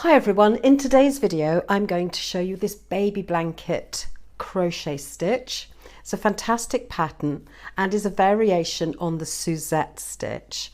Hi everyone, in today's video I'm going to show you this baby blanket crochet stitch. It's a fantastic pattern and is a variation on the Suzette stitch.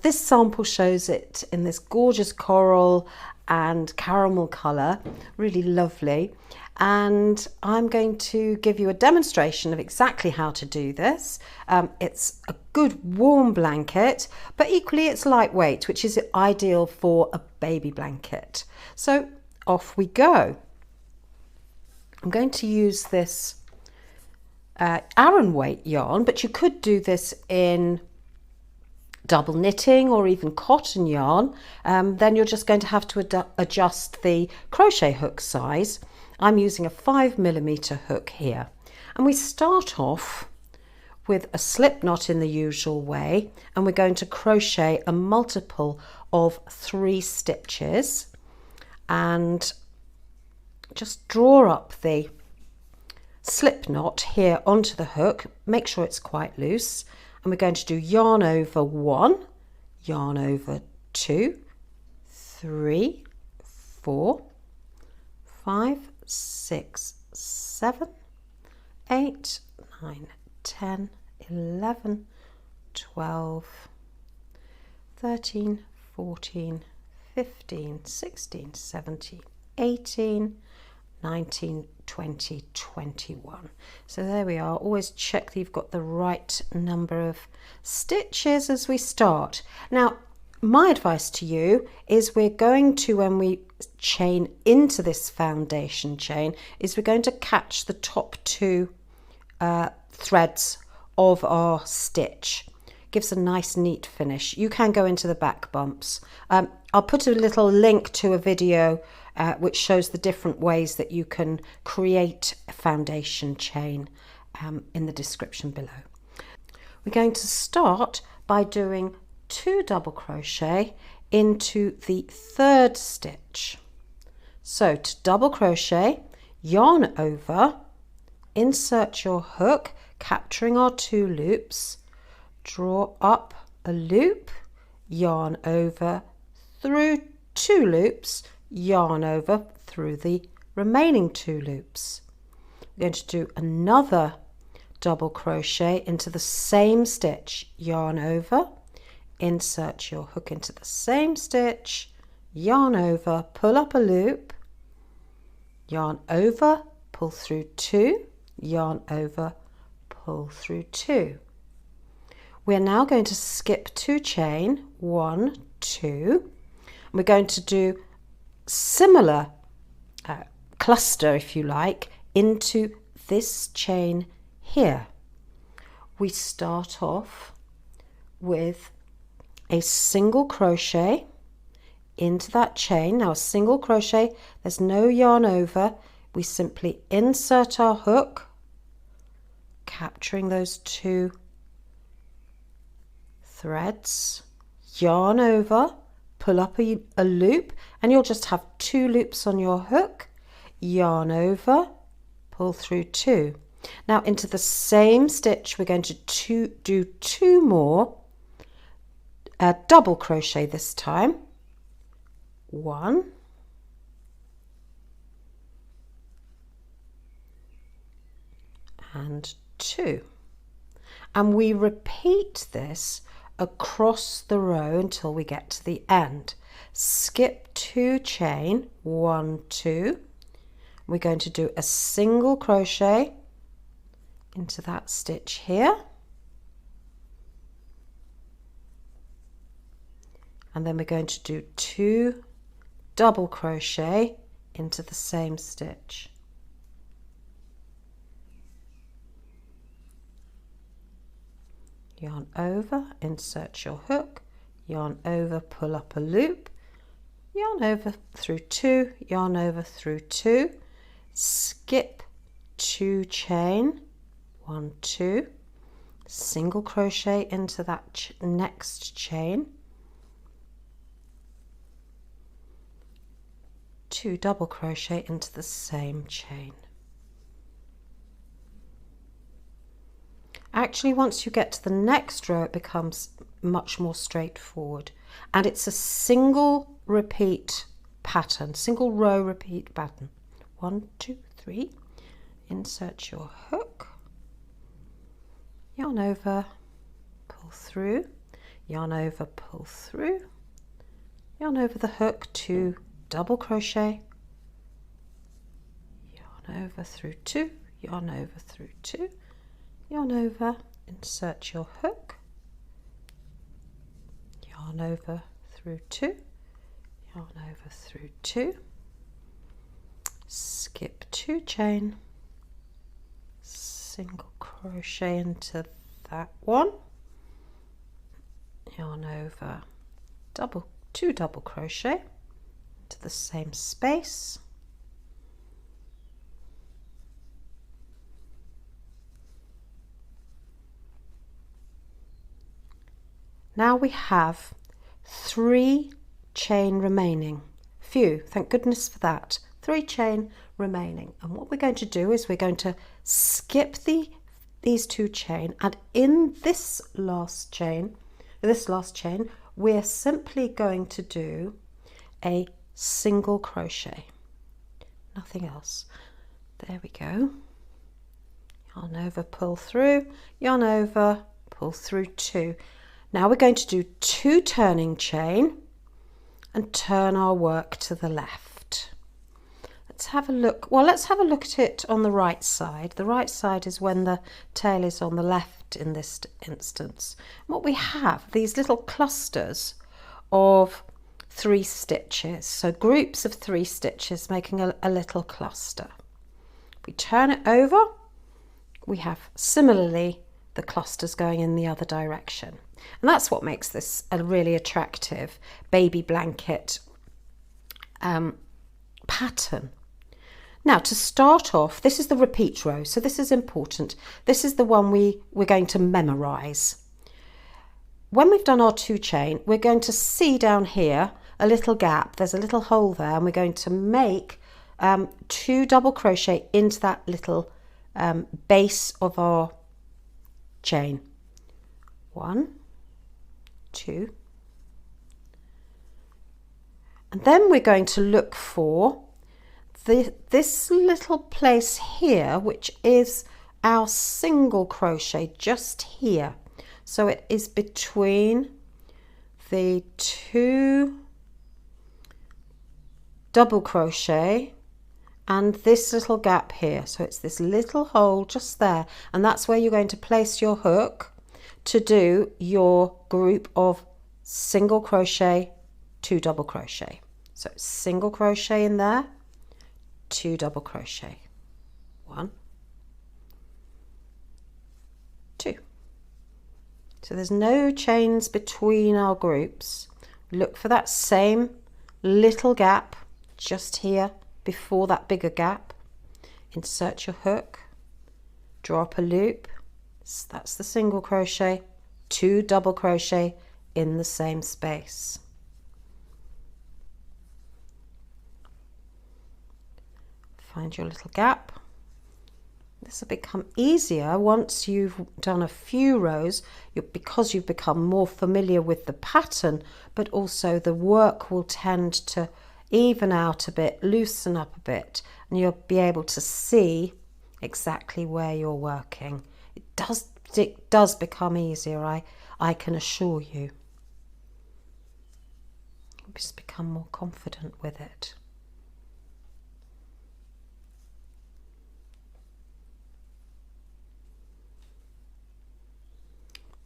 This sample shows it in this gorgeous coral and caramel colour, really lovely, and I'm going to give you a demonstration of exactly how to do this. It's a good warm blanket, but equally it's lightweight, which is ideal for a baby blanket. So off we go. I'm going to use this Aran weight yarn, but you could do this in double knitting or even cotton yarn. Then you're just going to have to adjust the crochet hook size. I'm using a 5mm hook here, and we start off with a slip knot in the usual way, and we're going to crochet a multiple of 3 stitches and just draw up the slip knot here onto the hook. Make sure it's quite loose, and we're going to do yarn over 1, yarn over 2, 3, 4, 5, 6, 7, 8, 9, 10, 11, 12, 13, 14, 15, 16, 17, 18, 19, 20, 21. So there we are. Always check that you've got the right number of stitches as we start. Now, my advice to you is we're going to, when we chain into this foundation chain, is we're going to catch the top 2 threads of our stitch. Gives a nice neat finish. You can go into the back bumps. I'll put a little link to a video which shows the different ways that you can create a foundation chain in the description below. We're going to start by doing 2 double crochet into the 3rd stitch. So to double crochet, yarn over, insert your hook, capturing our 2 loops, draw up a loop, yarn over through 2 loops, yarn over through the remaining 2 loops. We're going to do another double crochet into the same stitch, yarn over, insert your hook into the same stitch, yarn over, pull up a loop, yarn over, pull through 2, yarn over, pull through 2. We're now going to skip 2 chain, 1, 2. We're going to do similar cluster, if you like, into this chain here. We start off with a single crochet into that chain. Now a single crochet, there's no yarn over. We simply insert our hook, capturing those 2 threads, yarn over, pull up a loop, and you'll just have 2 loops on your hook, yarn over, pull through 2. Now into the same stitch we're going to do 2 more double crochet this time. 1, and 2, and we repeat this across the row until we get to the end. Skip 2 chain, 1, 2. We're going to do a single crochet into that stitch here, and then we're going to do 2 double crochet into the same stitch. Yarn over, insert your hook, yarn over, pull up a loop, yarn over through 2, yarn over through 2, skip 2 chain, 1, 2, single crochet into that next chain, 2 double crochet into the same chain. Actually, once you get to the next row, it becomes much more straightforward, and it's a single repeat pattern, single row repeat pattern. 1, 2, 3. Insert your hook, yarn over, pull through, yarn over, pull through, yarn over the hook, 2 double crochet, yarn over through 2, yarn over through 2, yarn over, insert your hook, yarn over through 2, yarn over through 2, skip 2 chain, single crochet into that one, yarn over, 2 double crochet into the same space, now we have 3 chain remaining. Phew, thank goodness for that. 3 chain remaining, and what we're going to do is we're going to skip these 2 chain, and in this last chain we're simply going to do a single crochet, nothing else. There we go. Yarn over, pull through, yarn over, pull through 2. Now we're going to do 2 turning chain and turn our work to the left. Let's have a look. Well, let's have a look at it on the right side. The right side is when the tail is on the left in this instance. What we have, these little clusters of 3 stitches, so groups of 3 stitches making a little cluster. If we turn it over, we have similarly the clusters going in the other direction, and that's what makes this a really attractive baby blanket pattern. Now, to start off, this is the repeat row, so this is important. This is the one we're going to memorise. When we've done our 2 chain, we're going to see down here a little gap. There's a little hole there, and we're going to make 2 double crochet into that little base of our chain. 1, 2, and then we're going to look for this little place here, which is our single crochet just here. So it is between the 2 double crochet and this little gap here. So it's this little hole just there, and that's where you're going to place your hook to do your group of single crochet, 2 double crochet. So single crochet in there, 2 double crochet, 1, 2. So there's no chains between our groups. Look for that same little gap just here before that bigger gap. Insert your hook, draw up a loop. So that's the single crochet, 2 double crochet in the same space. Find your little gap. This will become easier once you've done a few rows, because you've become more familiar with the pattern, but also the work will tend to even out a bit, loosen up a bit, and you'll be able to see exactly where you're working. It does become easier, I can assure you. Just become more confident with it.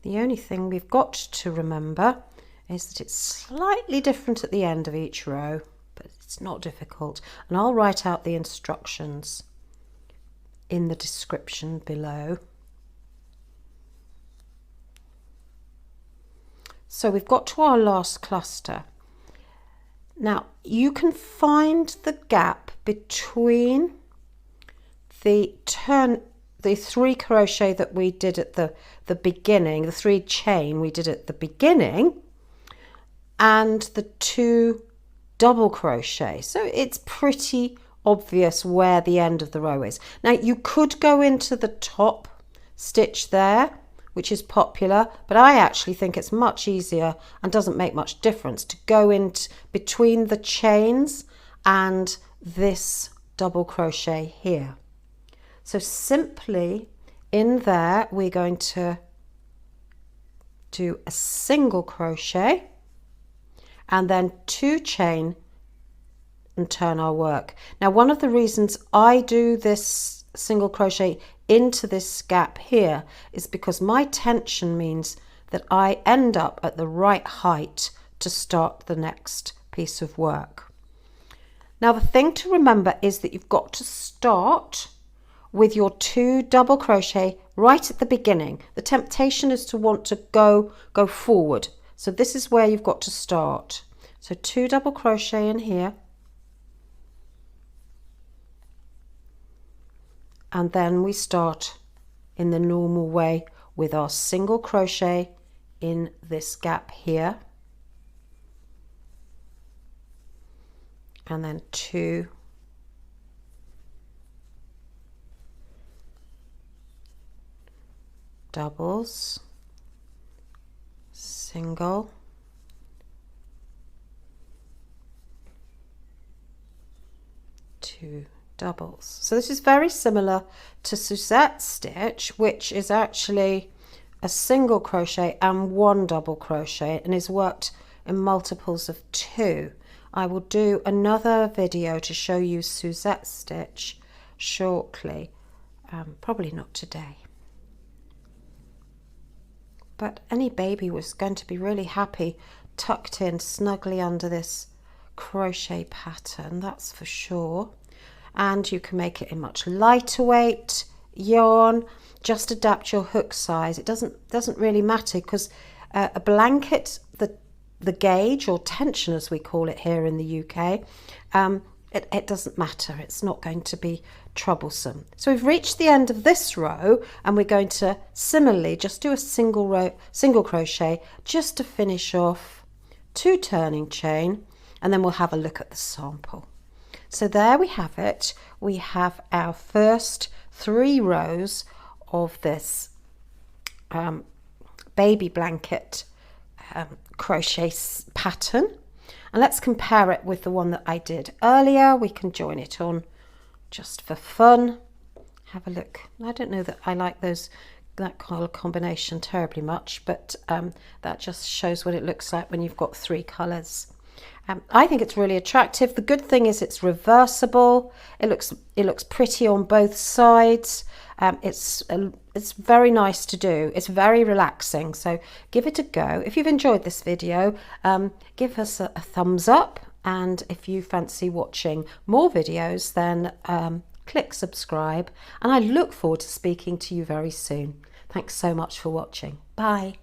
The only thing we've got to remember is that it's slightly different at the end of each row, but it's not difficult. And I'll write out the instructions in the description below. So we've got to our last cluster. Now you can find the gap between the 3 crochet that we did at the beginning, the 3 chain we did at the beginning, and the 2 double crochet. So it's pretty obvious where the end of the row is. Now you could go into the top stitch there which is popular, but I actually think it's much easier and doesn't make much difference to go in between the chains and this double crochet here. So simply in there we're going to do a single crochet and then 2 chain and turn our work. Now, one of the reasons I do this single crochet into this gap here is because my tension means that I end up at the right height to start the next piece of work. Now, the thing to remember is that you've got to start with your 2 double crochet right at the beginning. The temptation is to want to go forward. So this is where you've got to start. So 2 double crochet in here. And then we start in the normal way with our single crochet in this gap here. And then 2 doubles, single, two doubles. So this is very similar to Suzette stitch, which is actually a single crochet and 1 double crochet and is worked in multiples of 2. I will do another video to show you Suzette stitch shortly, probably not today. But any baby was going to be really happy tucked in snugly under this crochet pattern, that's for sure. And you can make it in much lighter weight yarn. Just adapt your hook size. It doesn't really matter, because a blanket, the gauge or tension as we call it here in the UK, it doesn't matter. It's not going to be troublesome. So we've reached the end of this row, and we're going to similarly just do a single crochet just to finish off, 2 turning chain, and then we'll have a look at the sample. So there we have it. We have our first 3 rows of this baby blanket crochet pattern, and let's compare it with the one that I did earlier. We can join it on just for fun. Have a look. I don't know that I like that colour combination terribly much, but that just shows what it looks like when you've got 3 colours. I think it's really attractive. The good thing is it's reversible. It looks pretty on both sides. It's very nice to do. It's very relaxing. So give it a go. If you've enjoyed this video, give us a thumbs up. And if you fancy watching more videos, then click subscribe. And I look forward to speaking to you very soon. Thanks so much for watching. Bye.